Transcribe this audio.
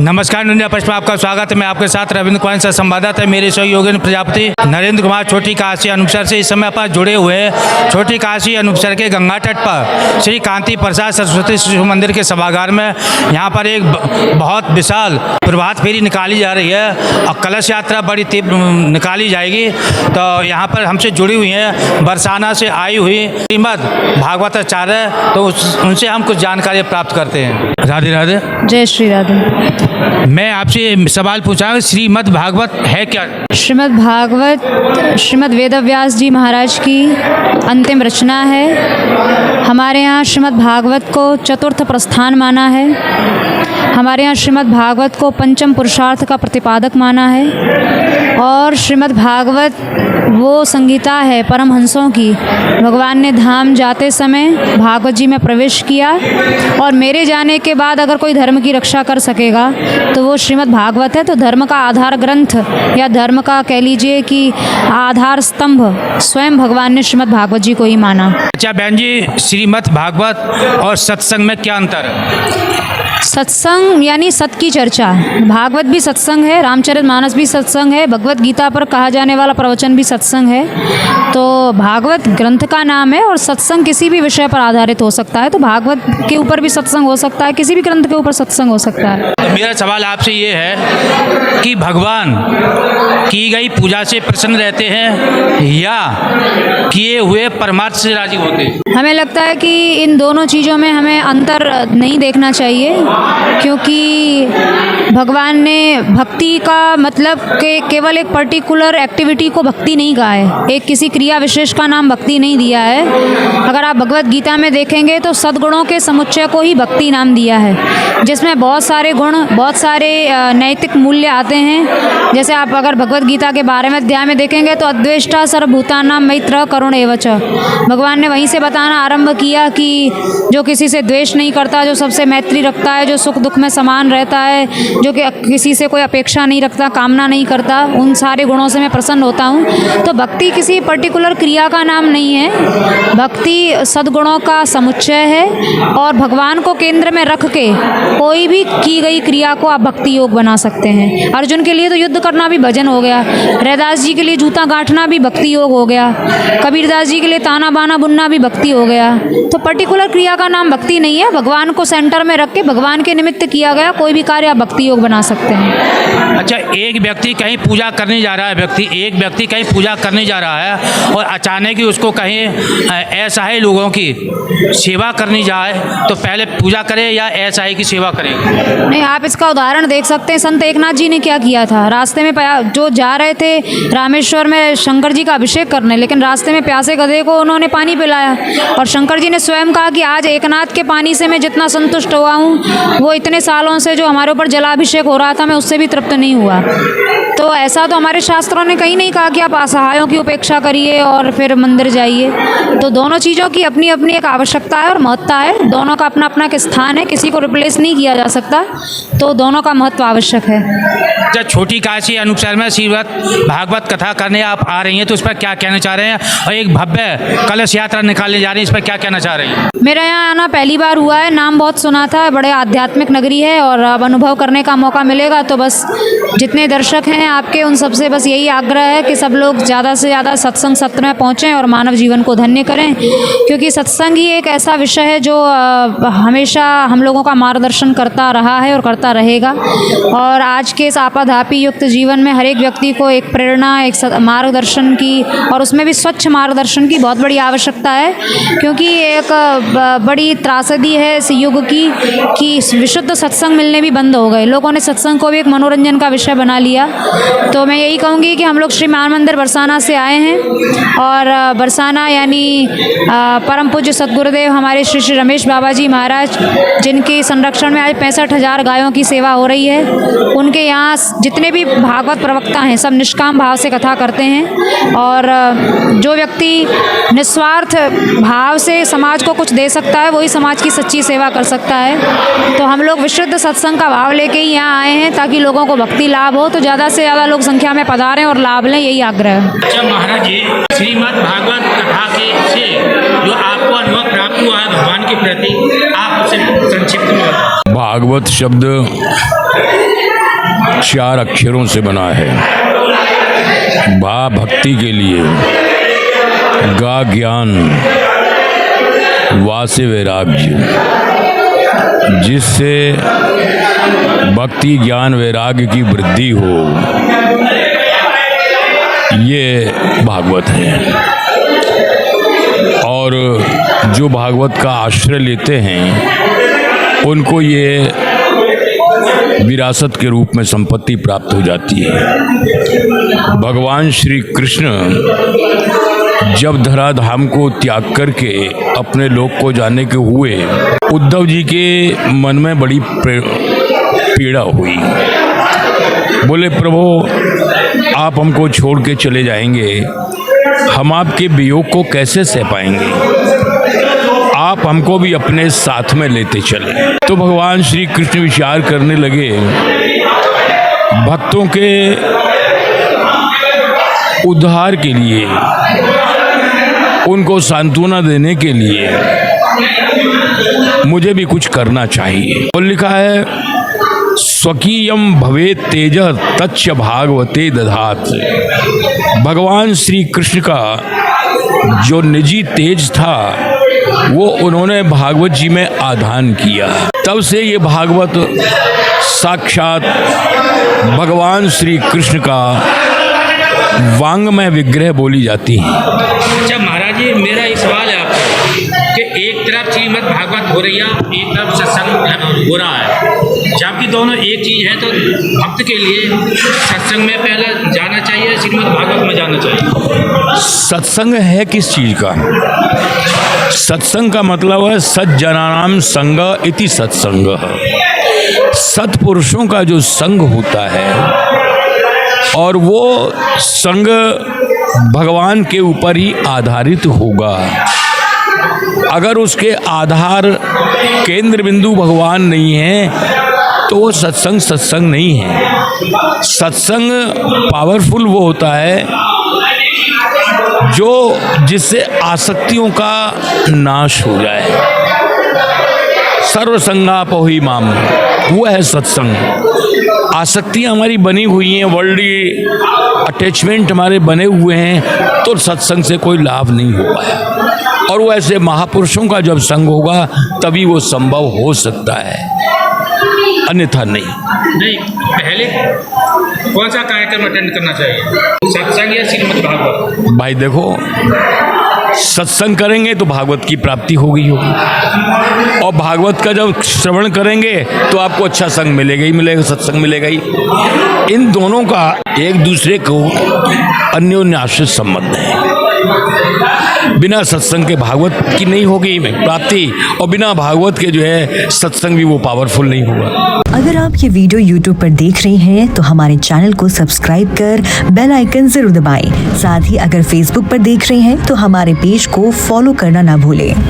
नमस्कार, इंडिया पक्ष में आपका स्वागत है। मैं आपके साथ रविंद्र कुमार से संवाददाता है मेरे सहयोगी प्रजापति नरेंद्र कुमार छोटी काशी अनूपसर से इस समय पर जुड़े हुए हैं। छोटी काशी अनूपसर के गंगा तट पर श्री कांति प्रसाद सरस्वती शिशु मंदिर के सभागार में यहाँ पर एक बहुत विशाल प्रभात फेरी निकाली जा रही है और कलश यात्रा बड़ी तीव्र निकाली जाएगी। तो यहाँ पर हमसे जुड़ी हुई हैं बरसाना से आई हुई श्रीमद भागवत आचार्य, तो उनसे हम कुछ जानकारी प्राप्त करते हैं। राधे राधे। जय श्री राधे। मैं आपसे सवाल पूछा, श्रीमद् भागवत है क्या? श्रीमद् भागवत श्रीमद् वेदव्यास जी महाराज की अंतिम रचना है। हमारे यहाँ श्रीमद् भागवत को चतुर्थ प्रस्थान माना है। हमारे यहाँ श्रीमद् भागवत को पंचम पुरुषार्थ का प्रतिपादक माना है। और श्रीमद् भागवत वो संगीता है परमहंसों की। भगवान ने धाम जाते समय भागवत जी में प्रवेश किया और मेरे जाने के बाद अगर कोई धर्म की रक्षा कर सकेगा तो वो श्रीमद् भागवत है। तो धर्म का आधार ग्रंथ या धर्म का कह लीजिए कि आधार स्तंभ स्वयं भगवान ने श्रीमद् भागवत जी को ही माना। अच्छा बहन जी, श्रीमद् भागवत और सत्संग में क्या अंतर है? सत्संग यानी सत की चर्चा। भागवत भी सत्संग है, रामचरितमानस भी सत्संग है, भगवत गीता पर कहा जाने वाला प्रवचन भी सत्संग है। तो भागवत ग्रंथ का नाम है और सत्संग किसी भी विषय पर आधारित हो सकता है। तो भागवत के ऊपर भी सत्संग हो सकता है, किसी भी ग्रंथ के ऊपर सत्संग हो सकता है। तो मेरा सवाल आपसे ये है कि भगवान की गई पूजा से प्रसन्न रहते हैं या किए हुए परमार्थ से राजी होते हैं? हमें लगता है कि इन दोनों चीज़ों में हमें अंतर नहीं देखना चाहिए, क्योंकि भगवान ने भक्ति का मतलब के केवल एक पर्टिकुलर एक्टिविटी को भक्ति नहीं कहा है, एक किसी क्रिया विशेष का नाम भक्ति नहीं दिया है। अगर आप भगवत गीता में देखेंगे तो सद्गुणों के समुच्चय को ही भक्ति नाम दिया है, जिसमें बहुत सारे गुण, बहुत सारे नैतिक मूल्य आते हैं। जैसे आप अगर भगवत गीता के बारे में अध्याय में देखेंगे तो अद्वेष्टा सर्वभूतानां मैत्र करुण एव च। भगवान ने वहीं से बताना आरंभ किया कि जो किसी से द्वेष नहीं करता, जो सबसे मैत्री रखता है, जो सुख दुख में समान रहता है, जो कि किसी से कोई अपेक्षा नहीं रखता, कामना नहीं करता, उन सारे गुणों से मैं प्रसन्न होता हूँ। तो भक्ति किसी पर्टिकुलर क्रिया का नाम नहीं है, भक्ति सद्गुणों का समुच्चय है और भगवान को केंद्र में रख के कोई भी की गई क्रिया को आप भक्ति योग बना सकते हैं। अर्जुन के लिए तो युद्ध करना भी भजन हो गया, रैदास जी के लिए जूता गांठना भी भक्ति योग हो गया, कबीरदास जी के लिए ताना बाना बुनना भी भक्ति हो गया। तो पर्टिकुलर क्रिया का नाम भक्ति नहीं है, भगवान को सेंटर में रख के भगवान के निमित्त किया गया कोई भी कार्य आप भक्ति योग बना सकते हैं। अच्छा, एक व्यक्ति कहीं पूजा करने जा रहा है, एक व्यक्ति कहीं पूजा करने जा रहा है और अचानक ही उसको कहीं ऐसा है लोगों की सेवा करनी जाए तो पहले पूजा करे या ऐसा है की सेवा करे? नहीं, आप इसका उदाहरण देख सकते हैं। संत एकनाथ जी ने क्या किया था, रास्ते में जो जा रहे थे रामेश्वर में शंकर जी का अभिषेक करने, लेकिन रास्ते में प्यासे गधे को उन्होंने पानी पिलाया और शंकर जी ने स्वयं कहा कि आज एकनाथ के पानी से मैं जितना संतुष्ट हुआ हूँ वो इतने सालों से जो हमारे ऊपर जलाभिषेक हो रहा था मैं उससे भी तृप्त नहीं हुआ। तो ऐसा तो हमारे शास्त्रों ने कहीं नहीं कहा कि आप असहायों की उपेक्षा करिए और फिर मंदिर जाइए। तो दोनों चीज़ों की अपनी अपनी एक आवश्यकता है और महत्ता है, दोनों का अपना अपना एक स्थान है, किसी को रिप्लेस नहीं किया जा सकता, तो दोनों का महत्व आवश्यक है। जब छोटी काशी अनूपसर में श्रीमद् भागवत कथा करने आप आ रही हैं तो उस पर क्या कहना चाह रहे हैं, और एक भव्य कलश यात्रा निकालने जा रही है, इस पर क्या कहना चाह रही हैं? मेरा यहाँ आना पहली बार हुआ है, नाम बहुत सुना था, बड़े आध्यात्मिक नगरी है और अब अनुभव करने का मौका मिलेगा। तो बस जितने दर्शक हैं आपके उन सबसे बस यही आग्रह है कि सब लोग ज़्यादा से ज़्यादा सत्संग सत्र में पहुँचें और मानव जीवन को धन्य करें, क्योंकि सत्संग ही एक ऐसा विषय है जो हमेशा हम लोगों का मार्गदर्शन करता रहा है और करता रहेगा। और आज के इस आपाधापी युक्त जीवन में हर एक व्यक्ति को एक प्रेरणा, एक मार्गदर्शन की, और उसमें भी स्वच्छ मार्गदर्शन की बहुत बड़ी आवश्यकता है, क्योंकि एक बड़ी त्रासदी है इस युग की कि विशुद्ध सत्संग मिलने भी बंद हो गए। लोगों ने सत्संग को भी एक मनोरंजन का विषय बना लिया। तो मैं यही कहूँगी कि हम लोग श्री मान मंदिर बरसाना से आए हैं और बरसाना यानी परम पूज्य सद्गुरुदेव हमारे श्री श्री रमेश बाबा जी महाराज, जिनके संरक्षण में आज 65,000 गायों की सेवा हो रही है, उनके यहाँ जितने भी भागवत प्रवक्ता हैं सब निष्काम भाव से कथा करते हैं। और जो व्यक्ति निस्वार्थ भाव से समाज को कुछ दे सकता है वही समाज की सच्ची सेवा कर सकता है। तो हम लोग विशुद्ध सत्संग का भाव लेके ही यहाँ आए हैं ताकि लोगों को भक्ति लाभ हो। तो ज़्यादा से ज़्यादा लोग संख्या में पधारें और लाभ लें, यही आग्रह है। अच्छा महाराज जी, श्रीमद् भागवत कथा से जो आपको अनुभव प्राप्त हुआ है भगवान के प्रति, आप उसे संक्षिप्त में बताएं। भागवत शब्द 4 अक्षरों से बना है। भा भक्ति के लिए, गा ज्ञान, वा से वैराग्य, जिससे भक्ति ज्ञान वैराग्य की वृद्धि हो, ये भागवत है। और जो भागवत का आश्रय लेते हैं उनको ये विरासत के रूप में संपत्ति प्राप्त हो जाती है। भगवान श्री कृष्ण जब धराधाम को त्याग करके अपने लोक को जाने के हुए, उद्धव जी के मन में बड़ी पीड़ा हुई। बोले प्रभु, आप हमको छोड़ के चले जाएंगे, हम आपके वियोग को कैसे सह पाएंगे, आप हमको भी अपने साथ में लेते चले। तो भगवान श्री कृष्ण विचार करने लगे, भक्तों के उद्धार के लिए, उनको सांत्वना देने के लिए मुझे भी कुछ करना चाहिए। और लिखा है, स्वकीयम भवेत तेज तच्च भागवते दधात। भगवान श्री कृष्ण का जो निजी तेज था वो उन्होंने भागवत जी में आधान किया। तब से ये भागवत साक्षात भगवान श्री कृष्ण का वांग्मय विग्रह बोली जाती है। अच्छा महाराज जी, मेरा एक सवाल है आपसे कि एक तरफ श्रीमद् भागवत हो रही है, एक तरफ सत्संग हो रहा है, जबकि दोनों एक चीज़ है, तो भक्त के लिए सत्संग में पहले जाना चाहिए, श्रीमद् भागवत में जाना चाहिए? सत्संग है किस चीज़ का? सत्संग का मतलब है सज्जनानाम संग इति सत्संग। सत्पुरुषों का जो संग होता है और वो संग भगवान के ऊपर ही आधारित होगा। अगर उसके आधार केंद्र बिंदु भगवान नहीं है तो वो सत्संग नहीं है। सत्संग पावरफुल वो होता है जो जिससे आसक्तियों का नाश हो जाए। सर्वसंगापोहि माम, वो है सत्संग। आसक्तियाँ हमारी बनी हुई हैं, वर्ल्डली अटैचमेंट हमारे बने हुए हैं, तो सत्संग से कोई लाभ नहीं होगा। और वो ऐसे महापुरुषों का जब संग होगा तभी वो संभव हो सकता है, अन्यथा नहीं। पहले कौन सा कार्यक्रम अटेंड करना चाहिए, सत्संग या श्रीमद् भागवत? भाई देखो, सत्संग करेंगे तो भागवत की प्राप्ति होगी और भागवत का जब श्रवण करेंगे तो आपको अच्छा संग मिलेगा ही मिलेगा, सत्संग मिलेगा ही। इन दोनों का एक दूसरे को अन्योन्य आश्रित संबंध है। बिना सत्संग के भागवत की नहीं होगी प्राप्ति, और बिना भागवत के जो है सत्संग भी वो पावरफुल नहीं होगा। अगर आप ये वीडियो YouTube पर देख रहे हैं तो हमारे चैनल को सब्सक्राइब कर बेल आइकन जरूर दबाएं। साथ ही अगर Facebook पर देख रहे हैं तो हमारे पेज को फॉलो करना ना भूलें।